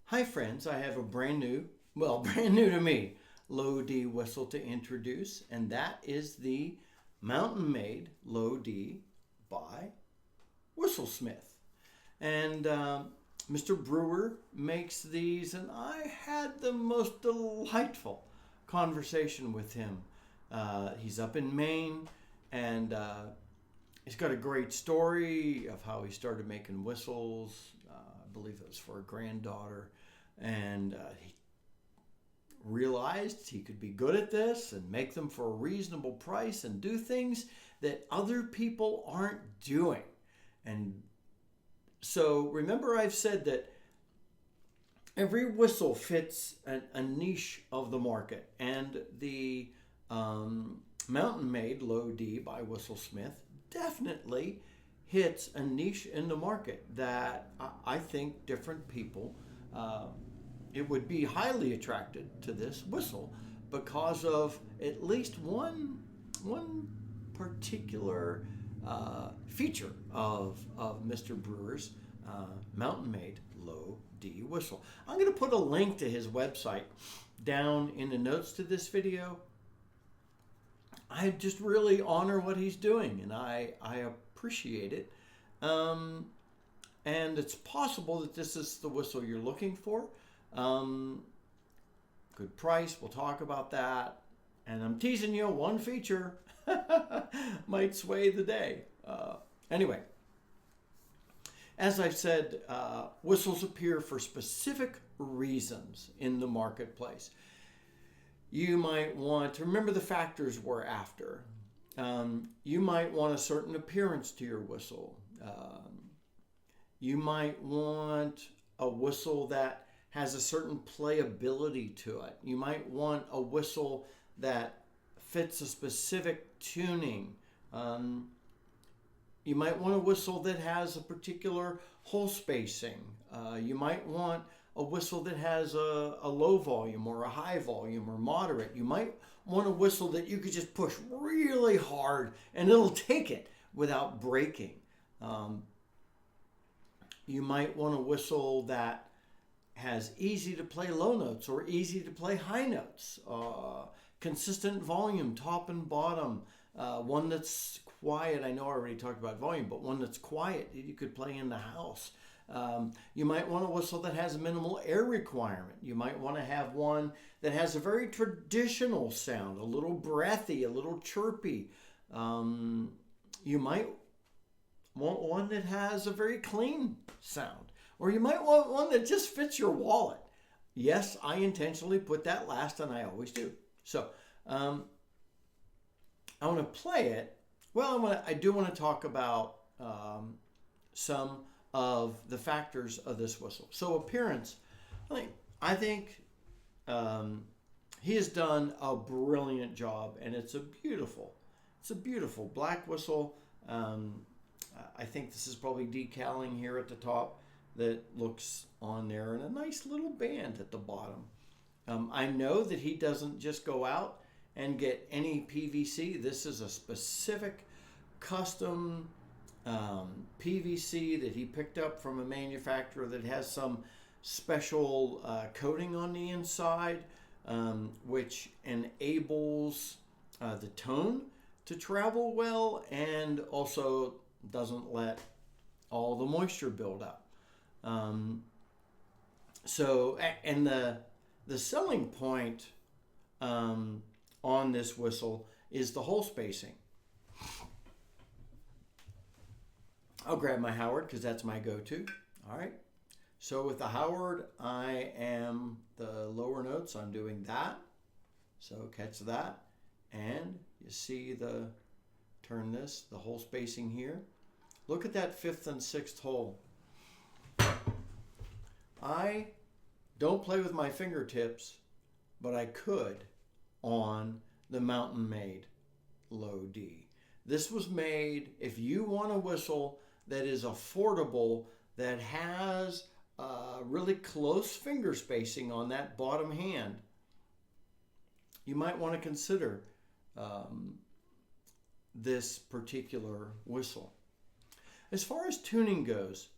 Hi friends, I have a brand new, well, brand new to me, low D whistle to introduce, and that is the Mountain Made Low D by Whistlesmith. And Mr. Brewer makes these, and I had the most delightful conversation with him. He's up in Maine, and he's got a great story of how he started making whistles. I believe it was for a granddaughter. And he realized he could be good at this and make them for a reasonable price and do things that other people aren't doing. And so remember, I've said that every whistle fits a niche of the market, and the Mountain Made Low D by Whistlesmith definitely hits a niche in the market that I think different people it would be highly attracted to this whistle because of at least one particular feature of Mr. Brewer's Mountain Made Low D whistle. I'm going to put a link to his website down in the notes to this video. I just really honor what he's doing, and I appreciate it. And it's possible that this is the whistle you're looking for. Good price, we'll talk about that. And I'm teasing you, one feature might sway the day. Anyway, as I've said, whistles appear for specific reasons in the marketplace. You might want to remember the factors we're after. You might want a certain appearance to your whistle. You might want a whistle that has a certain playability to it. You might want a whistle that fits a specific tuning. You might want a whistle that has a particular hole spacing. You might want a whistle that has a low volume or a high volume or moderate. You might want a whistle that you could just push really hard and it'll take it without breaking. You might want a whistle that has easy to play low notes or easy to play high notes, consistent volume, top and bottom, one that's quiet. I know I already talked about volume, but one that's quiet that you could play in the house. You might want a whistle that has a minimal air requirement. You might want to have one that has a very traditional sound, a little breathy, a little chirpy. You might want one that has a very clean sound. Or you might want one that just fits your wallet. Yes, I intentionally put that last, and I always do. So I want to play it. Well, I do want to talk about some of the factors of this whistle. So appearance, I think he has done a brilliant job, and it's a beautiful black whistle. I think this is probably decaling here at the top that looks on there, and a nice little band at the bottom. I know that he doesn't just go out and get any PVC. This is a specific custom PVC that he picked up from a manufacturer that has some special coating on the inside, which enables the tone to travel well and also doesn't let all the moisture build up. So, and the selling point on this whistle is the hole spacing. I'll grab my Howard because that's my go-to. All right. So with the Howard, I am the lower notes. I'm doing that. So catch that. And you see turn this, the hole spacing here. Look at that fifth and sixth hole. I don't play with my fingertips, but I could on the Mountain Made Low D. This was made, if you want a whistle that is affordable, that has really close finger spacing on that bottom hand, you might want to consider this particular whistle. As far as tuning goes,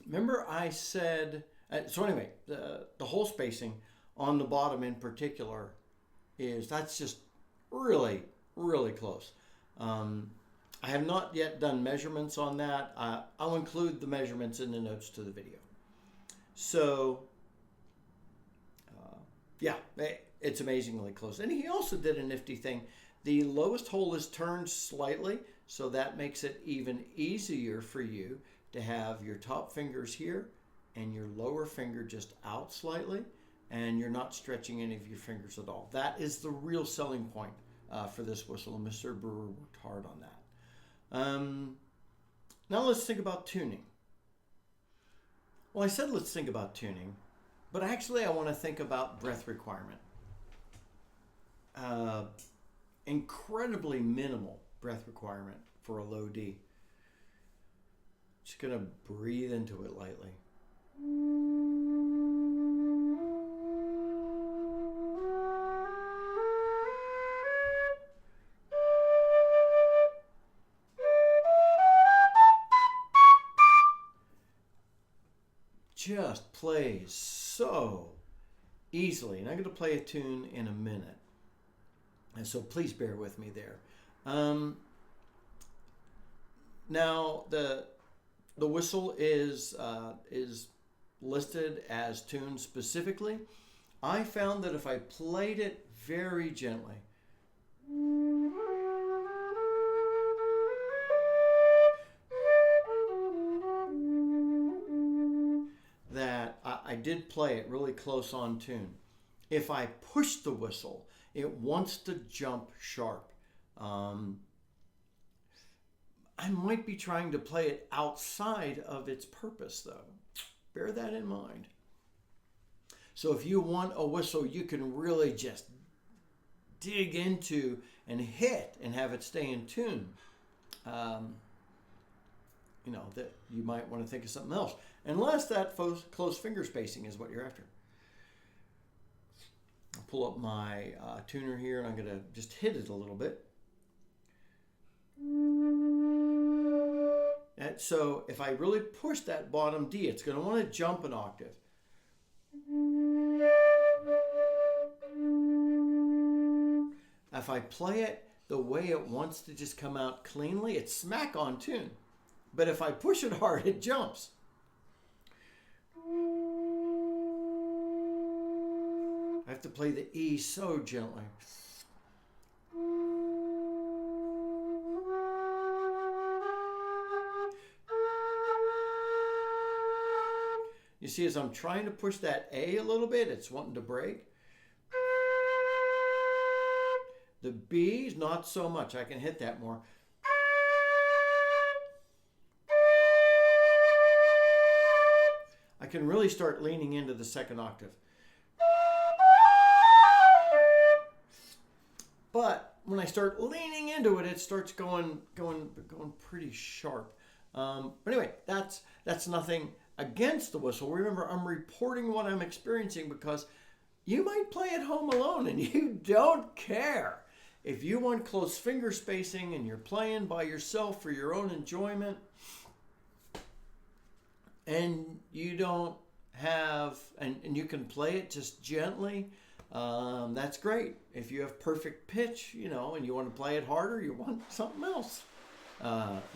remember I said, So anyway, the hole spacing on the bottom in particular that's just really, really close. I have not yet done measurements on that. I'll include the measurements in the notes to the video. So, yeah, it's amazingly close. And he also did a nifty thing. The lowest hole is turned slightly, so that makes it even easier for you to have your top fingers here and your lower finger just out slightly, and you're not stretching any of your fingers at all. That is the real selling point for this whistle, and Mr. Brewer worked hard on that. Now let's think about tuning. Well, I said let's think about tuning, but actually I want to think about breath requirement. Incredibly minimal breath requirement for a low D. Just going to breathe into it lightly. Just plays so easily. And I'm going to play a tune in a minute. And so please bear with me there. Now the whistle is listed as tuned specifically. I found that if I played it very gently, that I did play it really close on tune. If I push the whistle, it wants to jump sharp. I might be trying to play it outside of its purpose, though. Bear that in mind. So if you want a whistle you can really just dig into and hit and have it stay in tune, that you might want to think of something else. Unless that close finger spacing is what you're after. I'll pull up my tuner here and I'm going to just hit it a little bit. And so if I really push that bottom D, it's going to want to jump an octave. If I play it the way it wants to just come out cleanly, it's smack on tune. But if I push it hard, it jumps. I have to play the E so gently. You see, as I'm trying to push that A a little bit, it's wanting to break. The B's, not so much. I can hit that more. I can really start leaning into the second octave. But when I start leaning into it, it starts going pretty sharp. But anyway, that's nothing against the whistle. Remember, I'm reporting what I'm experiencing because you might play at home alone and you don't care. If you want close finger spacing and you're playing by yourself for your own enjoyment and you don't have, and you can play it just gently, that's great. If you have perfect pitch, and you want to play it harder, you want something else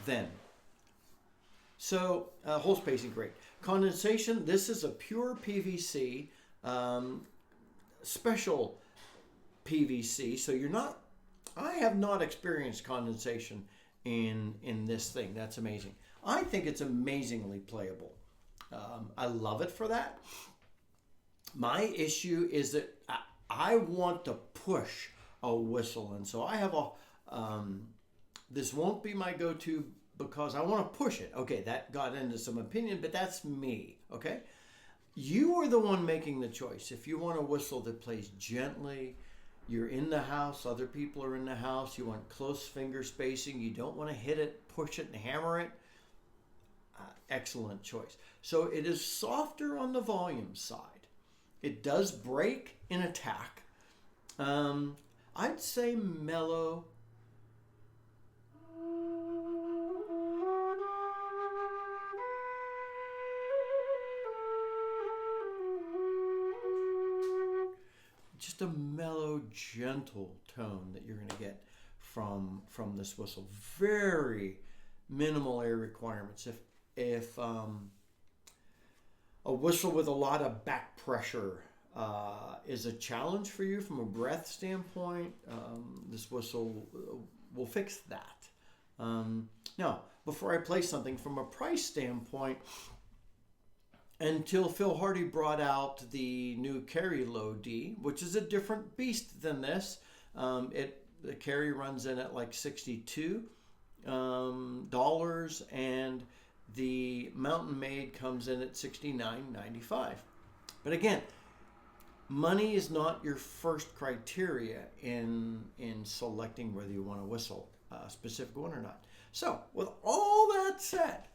then. So hole spacing, great. Condensation, this is a pure PVC, special PVC. So I have not experienced condensation in this thing. That's amazing. I think it's amazingly playable. I love it for that. My issue is that I want to push a whistle, and so I have this won't be my go-to because I want to push it. Okay, that got into some opinion, but that's me, okay? You are the one making the choice. If you want a whistle that plays gently, you're in the house, other people are in the house, you want close finger spacing, you don't want to hit it, push it, and hammer it, excellent choice. So it is softer on the volume side. It does break in attack. I'd say mellow. just a mellow, gentle tone that you're going to get from this whistle. Very minimal air requirements. If a whistle with a lot of back pressure is a challenge for you from a breath standpoint, this whistle will fix that. Now, before I play something from a price standpoint, until Phil Hardy brought out the new Carry Low D, which is a different beast than this. The Carry runs in at like $62, and the Mountain Made comes in at $69.95. But again, money is not your first criteria in selecting whether you want to whistle a specific one or not. So, with all that said,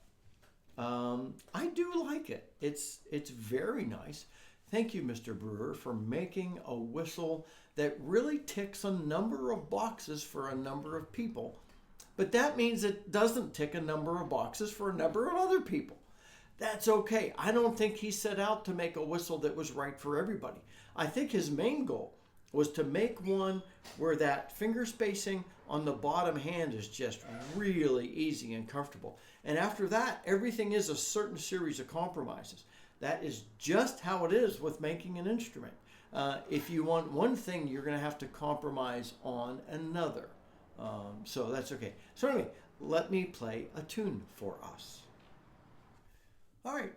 I do like it. It's very nice. Thank you, Mr. Brewer, for making a whistle that really ticks a number of boxes for a number of people. But that means it doesn't tick a number of boxes for a number of other people. That's okay. I don't think he set out to make a whistle that was right for everybody. I think his main goal was to make one where that finger spacing on the bottom hand is just really easy and comfortable. And after that, everything is a certain series of compromises. That is just how it is with making an instrument. If you want one thing, you're going to have to compromise on another. So that's okay. So anyway, let me play a tune for us. All right.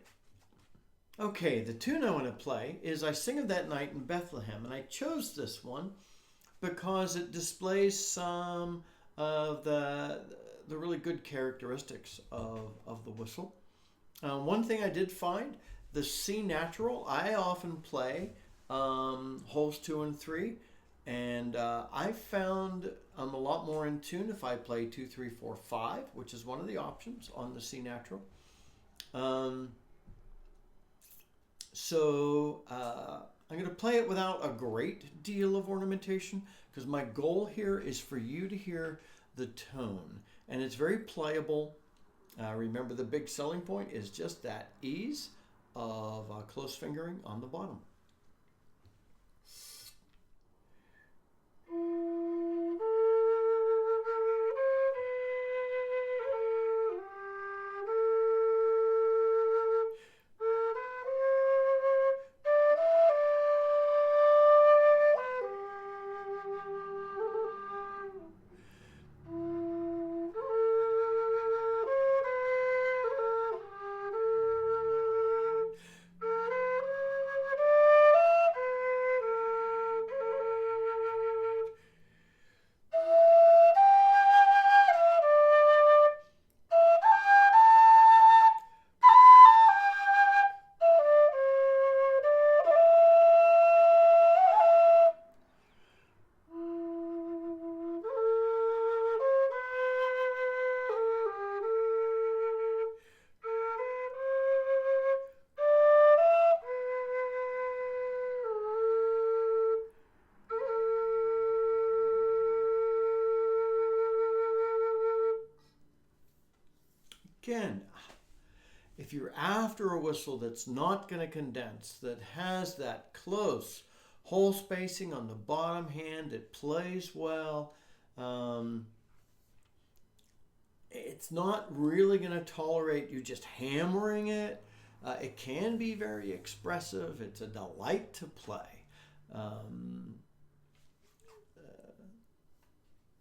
Okay, the tune I want to play is I Sing of That Night in Bethlehem. And I chose this one because it displays some of the really good characteristics of the whistle. One thing I did find, the C natural, I often play holes 2 and 3. And I found I'm a lot more in tune if I play 2, 3, 4, 5, which is one of the options on the C natural. So I'm going to play it without a great deal of ornamentation because my goal here is for you to hear the tone. And it's very playable. Remember, the big selling point is just that ease of close fingering on the bottom. Again, if you're after a whistle that's not going to condense, that has that close hole spacing on the bottom hand, it plays well, it's not really going to tolerate you just hammering it. It can be very expressive. It's a delight to play.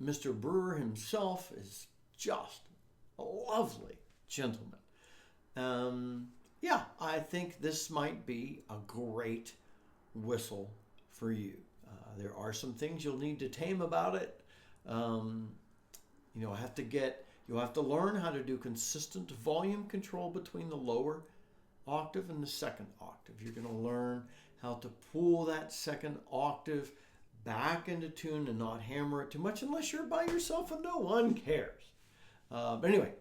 Mr. Brewer himself is just a lovely gentleman. Yeah, I think this might be a great whistle for you. There are some things you'll need to tame about it. You'll have to learn how to do consistent volume control between the lower octave and the second octave. You're going to learn how to pull that second octave back into tune and not hammer it too much unless you're by yourself and no one cares. But anyway,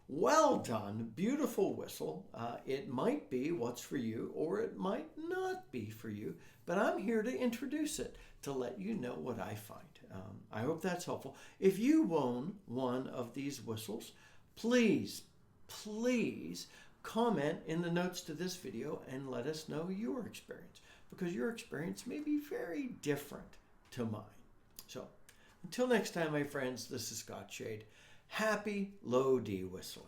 well done, beautiful whistle. It might be what's for you or it might not be for you, but I'm here to introduce it to let you know what I find. I hope that's helpful. If you own one of these whistles, please comment in the notes to this video and let us know your experience, because your experience may be very different to mine. So until next time, my friends, this is Scott Shade. Happy low D whistling.